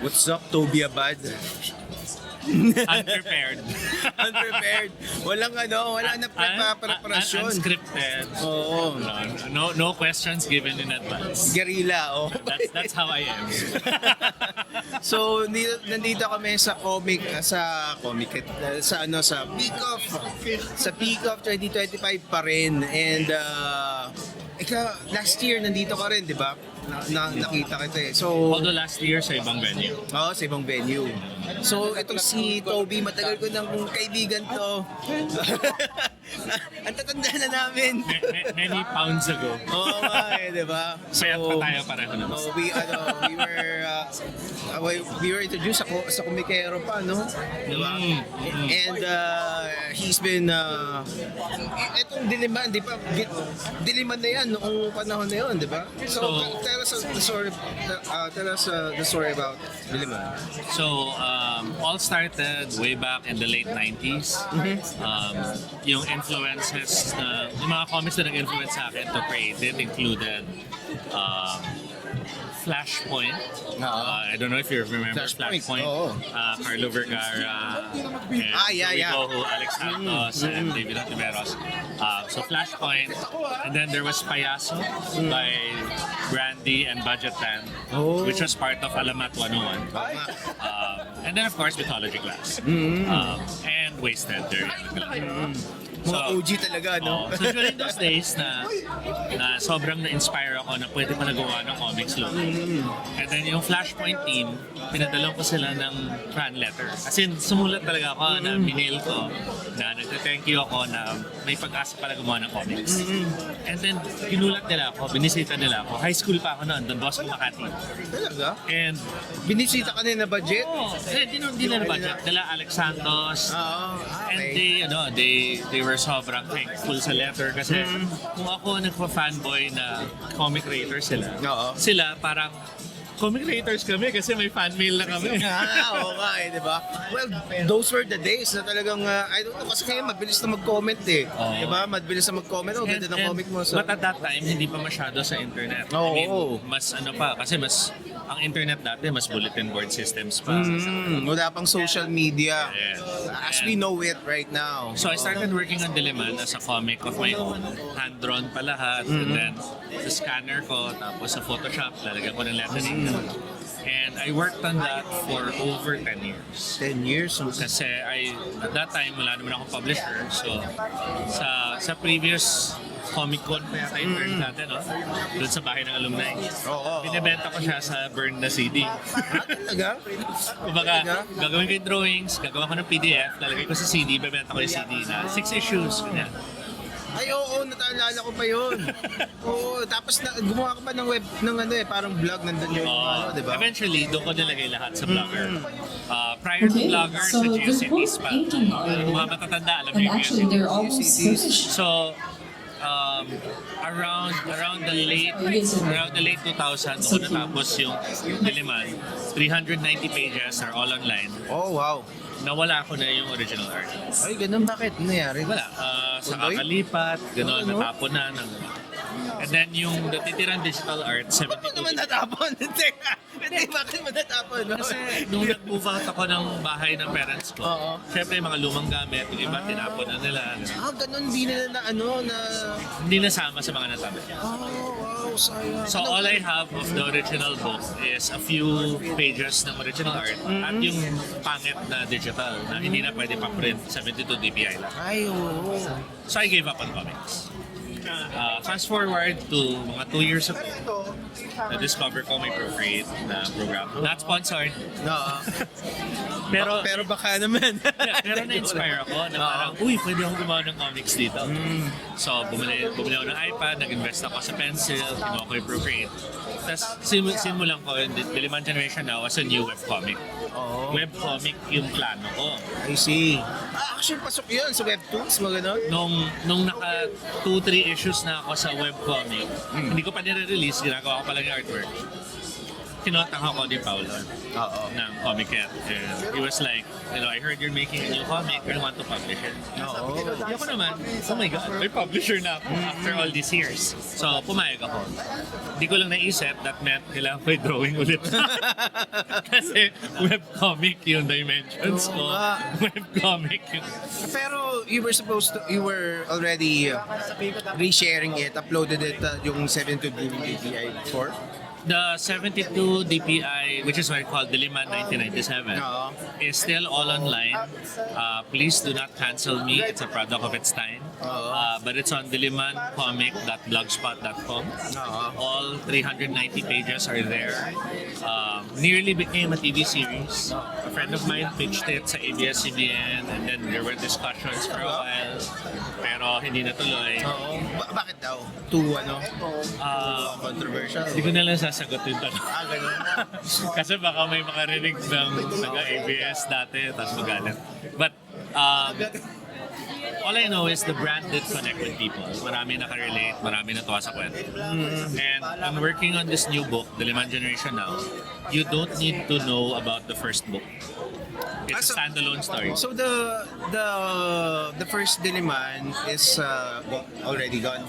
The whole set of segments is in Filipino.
What's up, Tobie Abad? Unprepared. Unprepared. Wala na preparasyon. Unscripted. Oo. No questions given in advance. Guerrilla, oh. That's how I am. So, nandito kami sa PICOF. Sa PICOF 2025 pa rin. And, last year nandito ka rin, di ba? Nakita kita eh. So, Although last year sa ibang venue. Oo, sa ibang venue. So, itong si Tobie, matagal ko nang kaibigan to. Ang tatanda na namin. Many pounds ago. Oo nga eh, di ba? Kaya pa tayo pareho naman. We were introduced sa komikero pa, no? Di ba? And he's been, etong Diliman, di ba? Diliman na yan noong panahon na yun, di ba? So tell us the story about Diliman. So, all started way back in the late 90s. Yung influences, yung mga comics na nag-influence sa akin to create it included Flashpoint. I don't know if you remember Flashpoint. Carlo Vergara, Alex Santos, and David Ontiveros. So Flashpoint, and then there was Payaso by Brandy and Budget Band, which was part of Alamat 101. And then of course Mythology Class. And Wasted. Mga OG talaga, no? So during those days na sobrang na-inspire ako na pwede pa nagawa ng comics look. And then yung Flashpoint team, pinadala ko sila ng fan letter. As in, sumulat talaga ako na minail ko na nagte-thank you ako na may pag-asa pala gumawa ng comics. And then, ginulat nila ako, binisita nila ako. High school pa ako noon, Don Bosco, Makati. Talaga? And binisita ka na budget? Hindi na budget. Dala Alex Santos. And they were sobrang thankful sa letter kasi kung ako nagpa-fanboy na comic creator sila parang comic creators kami kasi may fan mail na kami. Oo nga eh, di ba? Well, those were the days na talagang, I don't know, kasi ngayon mabilis na mag-comment eh. Di ba? Mabilis na mag-comment. Ganda ng comic mo. But at that time, hindi pa masyado sa internet. I mean, mas ang internet dati, mas bulletin board systems pa. Wala pang social media. Yes. As we know it right now. So I started working on Diliman as a comic of my own. Hand-drawn pa lahat. And then, sa scanner ko, tapos sa Photoshop, lalagyan ko ng lettering. And I worked on that for over 10 years. 10 years? Kasi at that time, wala naman akong publisher. So, sa previous Comic Con pa yata yung burn natin, no? Doon sa bahay ng alumni. Binibenta ko siya sa burn na CD. Talaga? Kumbaga, gagawin ko yung drawings, gagawa ko ng PDF, lalagay ko sa CD, bibenta ko yung CD na 6 issues. Ganyan. Ay, oo, nataalala ko pa yun. Oo, tapos gumawa ka pa ng web, parang vlog, nandun yun, di ba? Eventually, doon ko nilagay lahat sa Blogger. Prior to Blogger, sa GeoCities pa. Mga matatanda, alam niyo yung GeoCities. So, around the late 2000s ako natapos yung Diliman. 390 pages are all online. Oh, wow. Nawala ko na yung original art. Ay, ganun, bakit? Ano nangyari? Wala. Sa kakalipat, gano'n, natapon na. And then yung natitirang digital art, 72. Bakit naman natapon? Hindi, bakit mo natapon? Kasi nung nag-move out ako ng bahay ng parents ko, syempre yung mga lumang gamit, yung iba tinapon na nila. Ganun, hindi nila hindi nasama sa mga natabit. Wow, sayang. So all I have of the original book is a few pages ng original art at yung pangit na digital na hindi na pwede pa-print, 72 dpi lang. Ay, oo. So I gave up on comics. Fast forward to mga 2 years ago, na-discover ko may Procreate na program. Not sponsored. No. Pero baka naman. Pero na-inspire ako na parang, pwede akong gumawa ng comics dito. So, bumili ako ng iPad, nag-invest ako sa pencil, kinuha ko yung Procreate. Tapos, simulan ko yung Diliman Generation now as a new webcomic. Webcomic yung plano ko. I see. Actually, pasok yun sa webtoons, mga gano'n? Nung naka 2-3 issues na ako sa webcomic, hindi ko pa nire-release, ginagawa ko pa lang yung artwork. kinontak ako ni Paolo Oo. ng Comiket. And he was like, I heard you're making a new comic, you want to publish it. Oo. Di ako naman, oh my God, may publisher na ako after all these years. So, pumayag ako. Di ko lang naisip that meant kailangan ko drawing ulit. Kasi webcomic yung dimensions ko. Webcomic yung... Pero you were already resharing it, uploaded it yung 72 DPI before? The 72 DPI, which is what I call Diliman 1997, is still all online. Please do not cancel me. It's a product of its time. But it's on dilimancomic.blogspot.com. All 390 pages are there. Nearly became a TV series. A friend of mine pitched it sa ABS-CBN, and then there were discussions for a while. Pero hindi natuloy. Bakit daw? Too controversial? Hindi ko nalang sasagot yung tanong. Ganun. Kasi baka may makarinig ng taga-ABS dati, tapos magalit. But, all I know is the brand did connect with people. Marami nakarelate, marami natuwa sa kwento. And I'm working on this new book, The Liman Generation Now. You don't need to know about the first book. It's a standalone story. So the first Diliman is already gone.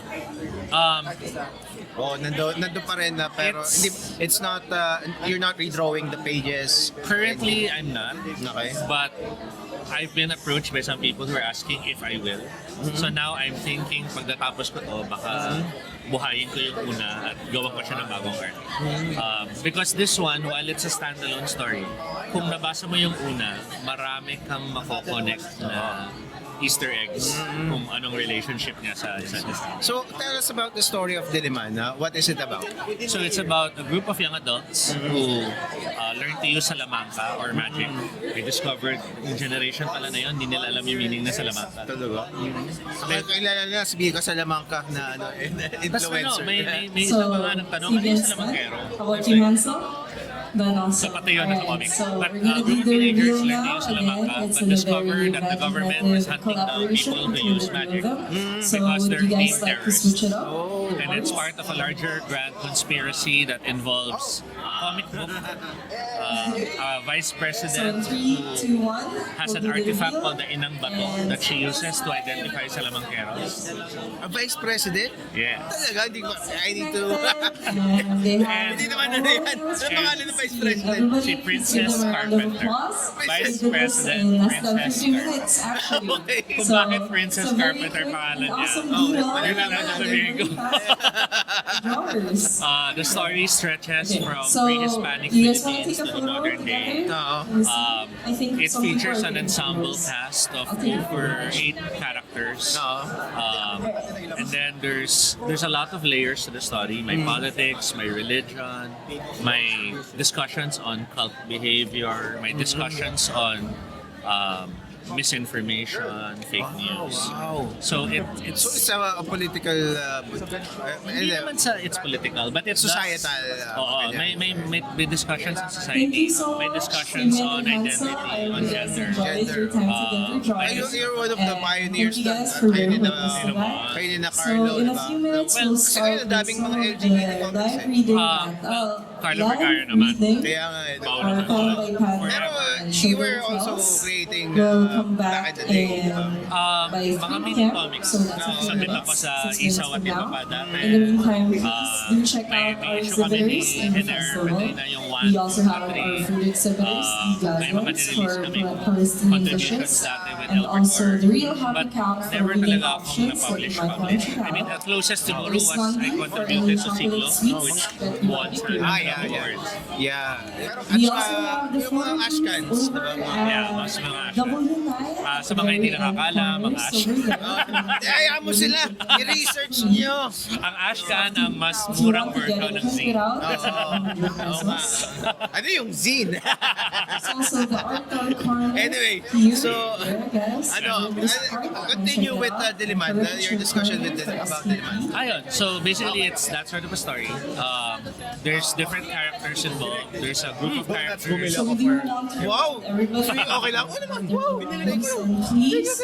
Nandun pa rin na, pero it's not you're not redrawing the pages. Currently, I'm not. Okay. But I've been approached by some people who are asking if I will. So now I'm thinking, pag natapos ko to, baka buhayin ko yung una at gawan ko siya ng bagong art. Because this one, while it's a standalone story, kung nabasa mo yung una, marami kang mako-connect na Easter eggs kung anong relationship niya sa isa't isa. So tell us about the story of Diliman. What is it about? So it's about a group of young adults who learn to use Salamanca or magic. They discovered yung generation pala na yun, hindi nila alam yung meaning na Salamanca. Talaga? Kilala na, sabihin ka Salamanca na influencer. May isa mga nagtanong, ano yung Salamancero? About you, Hansel? But also, So pati yun nasa comics. so But we're gonna do the teenagers reveal learn to now. use Again, Salamanca, it's but in a discover very that the government is hunting down collaboration people who between use the three magic of them. So because would they're you guys deemed like to terrorists. switch it up? And it's part of a larger grand conspiracy that involves comic book, a vice So president 3, 2, 1. has an artifact called the Inang Bato that she uses to identify Salamanqueros. A vice president? Yeah. Talaga? I need to... And they have Hindi naman ano yan. Ano pangalan ng vice president? Si Princess Carpenter. Vice President Princess minutes actually. Okay. Kung bakit Princess Carpenter pangalan niya. Yun lang ang sasabihin ko. The story stretches from pre-Hispanic Philippines to the modern day. I think It features an ensemble cast of over 8 characters. And then there's a lot of layers to the story. My politics, my religion, my discussions on cult behavior, my discussions on misinformation, fake news. Wow. So So it's a political... hindi naman sa it's political, but it's Societal, Oo, ganyan. may discussions on Thank you society, so may much. discussions You on made it, Hansel. identity, I on really gender. enjoyed your time together, Joyce. You're one of the And pioneers thank you guys na- for kayo being na- with us tonight. Kayo na So Carlo, in a diba? few minutes, Well, we'll kasi start ang daming mga with LGBT the comics live eh. reading Carlo live Vergara naman. reading Kaya nga eh. Paolo or naman. followed by panel. Pero and you were sugar also falls. creating We'll come back back in the day. and by Mga 3 mini p.m. comics. So that's a few Sabit minutes, ako sa 6 minutes Isaw at from Iba now. pa dati. In the meantime, please do check May out our issue kami ni exhibitors in the Hiner, festival. na yung one, We also have three. our food exhibitors, May mga Glasgows, nirelease for kami Palestinian contributions dishes, dati with and Albert also Orr. the Real Happy But Cow for never reading talaga akong options that you na-publish. might want to check I mean, the out. closest siguro This was one I for contributed any to Siglo, chocolate sweets which that you won like. certain Yeah. awards. Yeah. We also have the yung mga ashcans, over diba? Yeah, at mas mga ashcan. W9. Sa mga hindi nakakala, mga ashcan. Ayaw mo sila. I-research nyo. Ang ashcan ang mas murang version ng Check it zine. out. Oo nga. Ano yung zine? It's also the art corner. Anyway, here. so, There, guys. continue with Diliman, your discussion about Diliman. Ayun, so basically it's that sort of a story. There's different different characters involved. There's a group of characters. So we do want to Wow! everybody Okay lang. Ano naman? Wow! please.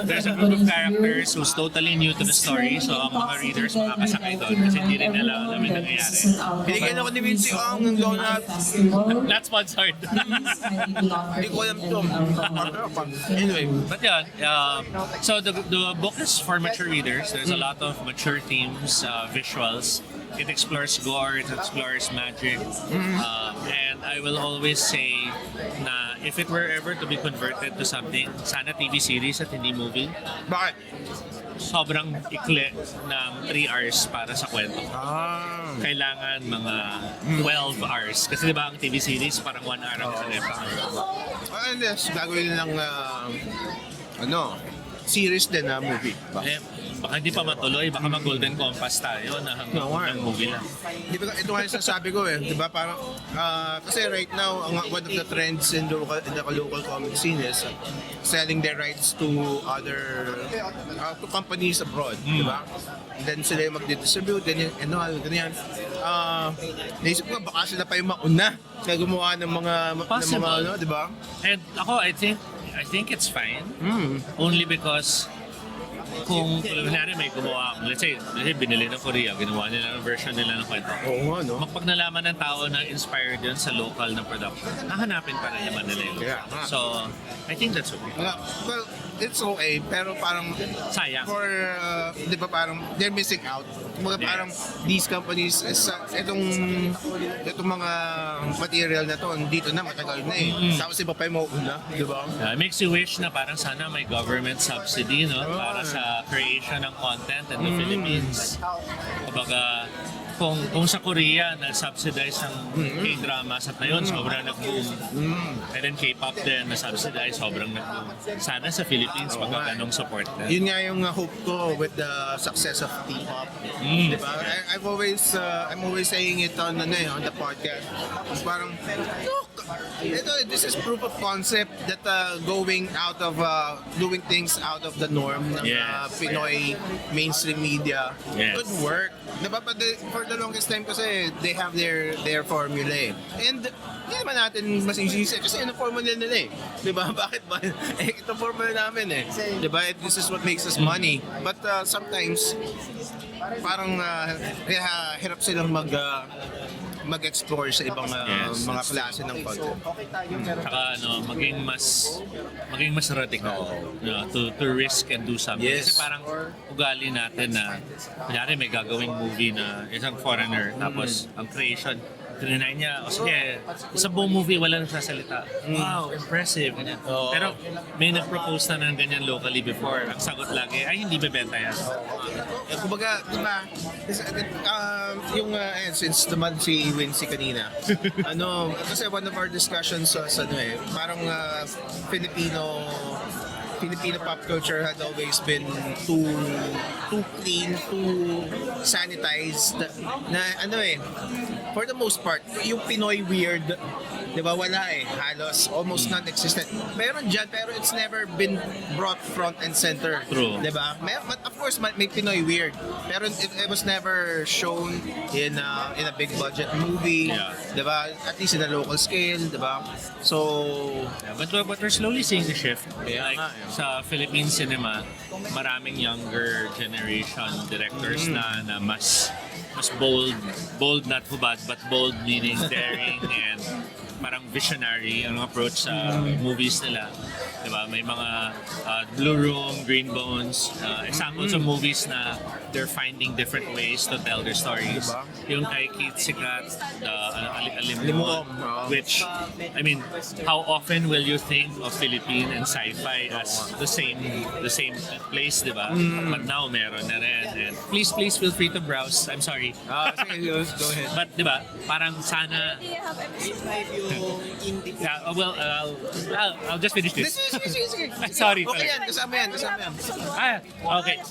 There's a group of characters who's totally new to the story. So ang mga readers makakasakay doon kasi hindi rin alam yung nangyayari. Binigyan ako ni Vinci ang donut. Not sponsored. Hindi ko alam ito. Anyway. But yeah, so the book is for mature readers. There's a lot of mature themes, visuals. It explores gore, it explores magic. And I will always say na if it were ever to be converted to something, sana TV series at hindi movie, Bakit? sobrang ikli ng 3 hours para sa kwento. Kailangan mga 12 hours. Kasi di ba ang TV series parang 1 hour ang isang episode. And yes, gagawin lang series din na movie. Eh, baka hindi pa matuloy, baka mag-Golden Compass tayo na hanggang movie lang. Di ba, ito nga yung sasabi ko di ba, parang, kasi right now, one of the trends in the local comic scene is selling their rights to other, to companies abroad, di ba? And then sila yung mag-distribute, ganyan. Naisip ko, baka sila pa yung mauna na gumawa ng mga, di ba? And ako, I think it's fine. Only because kung kunyari may gumawa, let's say binili ng Korea, ginawa nila ng version nila ng kwento. Oo nga, no? Pag nalaman ng tao na inspired yun sa local na production, hahanapin pa rin naman nila yun. Yeah. So, I think that's okay. Well, it's okay, pero parang Sayang. for, di ba parang they're missing out. Kumbaga parang these companies, itong mga material na to, dito na matagal na Tapos iba pa yung mauuna, di ba? It makes you wish na parang sana may government subsidy, no? Para sa creation ng content in the Philippines. Kumbaga, kung sa Korea na-subsidize ang K-dramas at ngayon sobrang nag-boom. And then K-pop din na-subsidize, sobrang nag-boom. Sana sa Philippines magkaganong support din. Yun nga yung hope ko with the success of P-pop. Diba? I'm always saying it on the podcast. It's parang, look, this is proof of concept that going out of doing things out of the norm ng Pinoy mainstream media could work. Diba? But for the longest time kasi they have their formula And hindi naman natin masisisi kasi yun ang formula nila Diba? Bakit ba? Ito formula namin Diba? This is what makes us money. But sometimes parang hirap silang mag-explore sa ibang mga klase ng content. Saka maging mas radical to risk and do something. Yes. Kasi parang ugali natin na kunyari may gagawing movie na isang foreigner tapos ang creation trinay niya, o sige, sa buong movie wala nang sasalita. Wow, impressive. Pero may nag-propose na ng ganyan locally before. Ang sagot lagi, ay hindi bebenta yan. Kumbaga, diba, since naman si Wincy kanina, kasi one of our discussions parang Filipino pop culture had always been too clean, too sanitized na for the most part, yung Pinoy weird, di ba, wala halos, almost non-existent. Meron dyan, pero it's never been brought front and center. True. Di ba? But of course, may Pinoy weird, pero it was never shown in a big budget movie, di ba? At least in a local scale, di ba? So, but we're slowly seeing the shift. Sa Philippine cinema, maraming younger generation directors na mas bold not hubad, but bold meaning daring and parang visionary ang approach sa movies nila. Diba? May mga Blue Room, Green Bones, examples of movies na they're finding different ways to tell their stories. Yung kay Keith Sikat, Alimon, which, I mean, how often will you think of Philippine and sci-fi as the same place, diba? But now meron na rin. And please feel free to browse. I'm sorry. Sige, go ahead. But diba, parang sana... I'll just finish this. Sige. Sorry. Okay yan, kasama yan. Okay.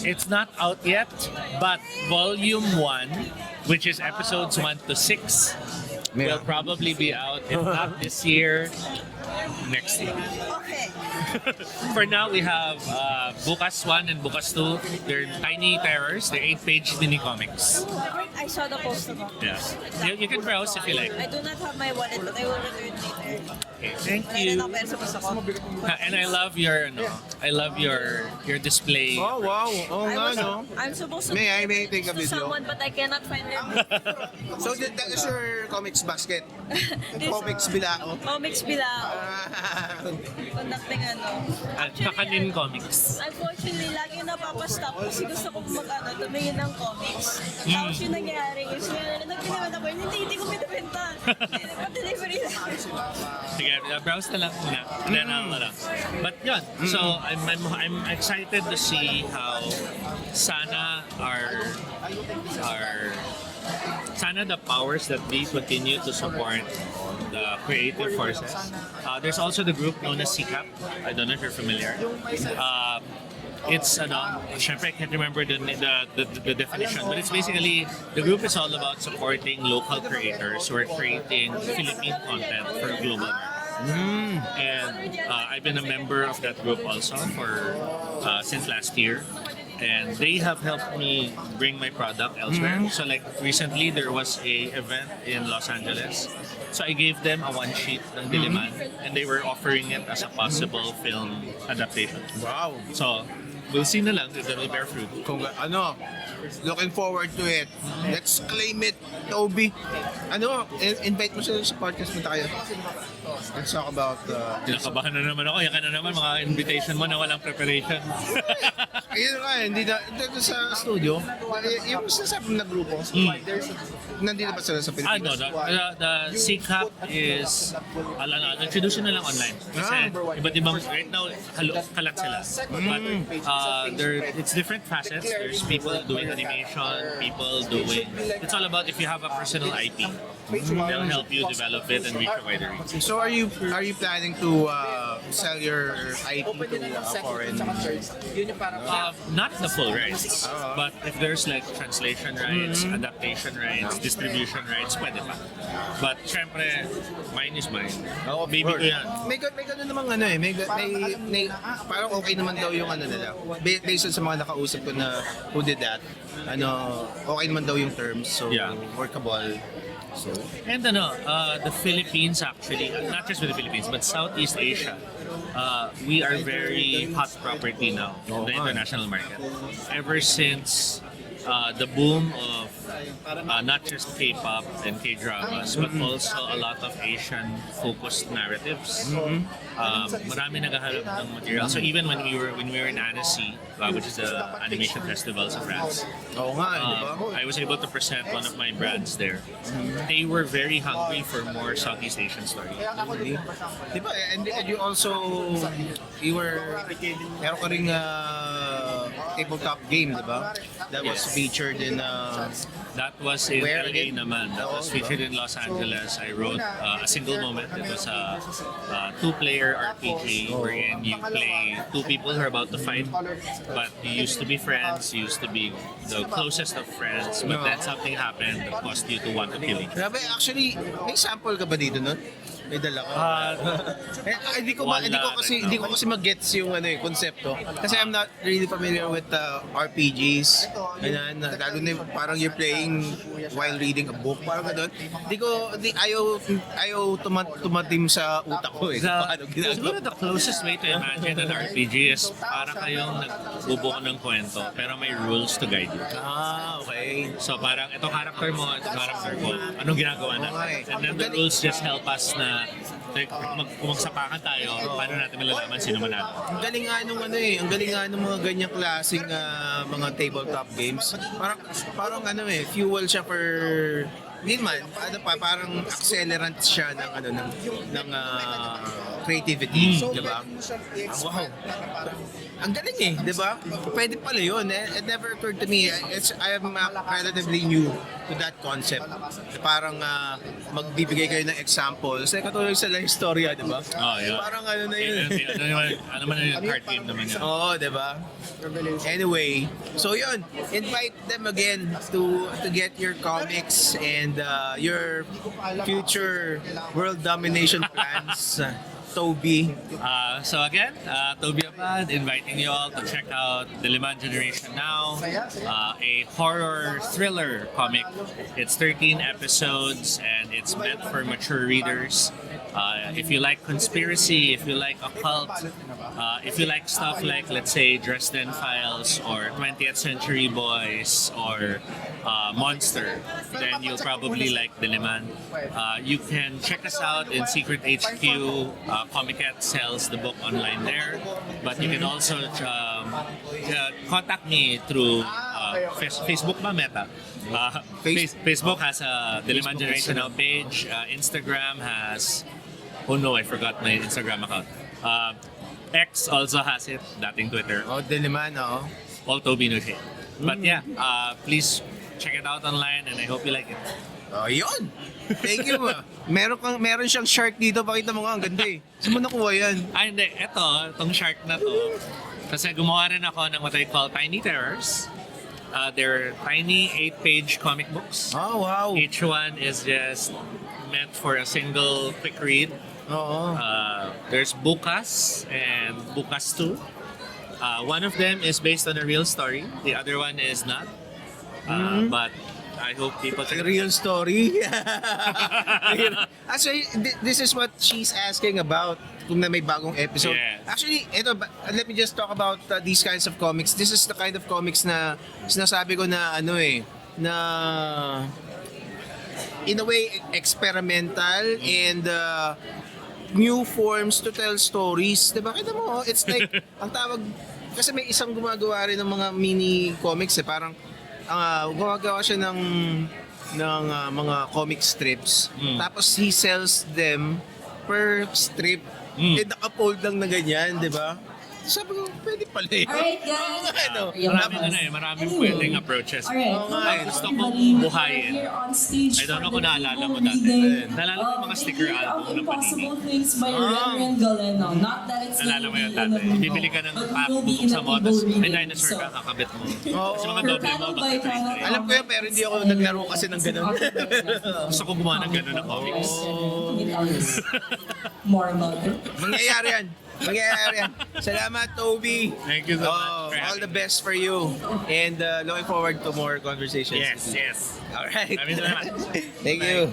It's not out yet, but Volume 1, which is episodes 1 to 6, will probably be out, if not this year, next year. Okay. For now, we have Bukas 1 and Bukas 2. They're tiny terrors. They're 8-page mini comics. I saw the post about it. Yeah. You can browse if you like. I do not have my wallet, but I will return later. Okay, thank Kaya you. na pera sa gusto ko. And I love your your display. Oh, wow. Oo nga, no? I'm supposed to May I take a to video? someone, but I cannot find them. So that is your comics basket? This Comics bilao? Comics Bilao. Ah. Conducting Kakanin Comics. Unfortunately, lagi napapastop kasi gusto ko tumingin ng comics. Tapos yung nangyari is, nagpinawan ako, hindi ko pinabenta. Pa-delivery lang. Sige, browse na lang muna. Then But yun, so I'm excited to see how sana sana the powers that be continue to support the creative forces. There's also the group known as CCAP. I don't know if you're familiar. It's syempre I can't remember the definition, but it's basically the group is all about supporting local creators who are creating Philippine content for global markets. And I've been a member of that group also for since last year. And they have helped me bring my product elsewhere. So like recently there was a event in Los Angeles. So I gave them a one sheet ng Diliman and they were offering it as a possible film adaptation. Wow. So we'll see na lang if they will bear fruit. Looking forward to it. Let's claim it, Tobie. Invite mo sila sa podcast mo tayo. Let's talk about Kinakabahan na naman ako. Yan ka na naman mga invitation mo na walang preparation. Ayun nga, hindi na dito sa studio. Yung sinasabi mo na grupo, nandito ba sila sa Pilipinas? The CCAP is introduce na lang online. Kasi iba't ibang right now kalat sila. But it's different facets. There's people doing animation, people doing it's all about if you have a personal IP, they'll help you develop it and reach a wider reach. So are you planning to sell your IP to foreign? Not the full rights, but if there's like translation rights, adaptation rights, distribution rights, pwede pa. But syempre, mine is mine. Baby ko yan. May ganun namang may parang okay naman daw yung nila. Based sa mga nakausap ko na who did that, okay naman daw yung terms, so workable. So, and the Philippines actually, not just with the Philippines, but Southeast Asia, we are very hot property now in the international market. Ever since the boom of not just K-pop and K-dramas, but also a lot of Asian-focused narratives. Marami naghahanap ng material. So even when we were in Annecy, which is the animation festival sa France, I was able to present one of my brands there. They were very hungry for more Southeast Asian stories. Diba? And you also, meron ka ring tabletop game, diba? That was featured in that was in LA naman. That was featured in Los Angeles. I wrote a single moment. It was a two-player RPG wherein you play two people who are about to fight, but you used to be friends, you used to be the closest of friends, but then something happened that caused you to want to kill each other. Grabe, actually, may sample ka ba dito nun? May dala ka. Hindi ko kasi mag-gets yung konsepto. Kasi I'm not really familiar with RPGs. Lalo na parang you're playing while reading a book. Parang gano'n. Ayaw tumatim sa utak ko paano ginagawa. Siguro the closest way to imagine an RPG is para kayong nagbubuo ng kwento pero may rules to guide you. Okay. So parang itong character mo, itong character ko, anong ginagawa natin? And then the rules just help us na kumagsapakan tayo, paano natin malalaman sino manalo. Ang galing nga nung mga ganyang klaseng mga tabletop games. Parang fuel siya for hindi man, parang accelerant siya ng creativity, di ba? Wow. Ang galing di ba? Pwede pala yun. It never occurred to me. I am relatively new to that concept. Parang magbibigay kayo ng examples. Katulad sa life story, di ba? Parang na yun. Ano man yung card game naman yun. Di ba? Anyway, so yun. Invite them again to get your comics and your future world domination plans. Tobie. So again, Tobie Abad inviting you all to check out Diliman Generation Now, a horror thriller comic. It's 13 episodes and it's meant for mature readers. If you like conspiracy, if you like occult, if you like stuff like, let's say, Dresden Files or 20th Century Boys or Monster, then you'll probably like Diliman. You can check us out in Secret HQ. Comiket sells the book online there, but you can also contact me through Facebook ba, Meta? Facebook has a Diliman Generation Now page. Instagram has... Oh no, I forgot my Instagram account. X also has it, dating Twitter. Oh, Diliman, oo. All Tobie no shade. But yeah, please check it out online and I hope you like it. Oh, yun! Thank you. Meron siyang shark dito. Pakita mo nga, ang ganda eh. Saan mo nakuha yan? Hindi. Itong shark na to. Kasi gumawa rin ako ng what I call Tiny Terrors. They're tiny 8-page comic books. Oh, wow. Each one is just meant for a single quick read. Oo. There's Bukas and Bukas 2. One of them is based on a real story. The other one is not. But I hope people check it out. Real story. Actually, this is what she's asking about kung na may bagong episode. Yes. Actually, let me just talk about these kinds of comics. This is the kind of comics na sinasabi ko na na in a way experimental and new forms to tell stories. Diba? Kita mo, it's like, ang tawag, kasi may isang gumagawa rin ng mga mini comics parang gumagawa siya ng mga comic strips. Tapos he sells them per strip. Naka-fold lang na ganyan, di ba? Sabi ko, pwede pala yun. Alright, guys. Maraming pwedeng approaches. Alright, Gusto kong buhayin. I don't know kung naalala mo dati. Naalala mo yung mga sticker album ng Panini? Naalala mo yun dati. Bibili ka ng pack, bubuksan mo, tapos may dinosaur ka, kakabit mo. Kasi mga doble mo, mag-trade. Alam ko yun, pero hindi ako naglaro kasi ng ganun. Gusto ko gumawa ng gano'n na comics. More about it. Mangyayari yan. Salamat, Tobie. Thank you so much. All the best for you. And looking forward to more conversations. Yes. All right. Maraming salamat. Thank you.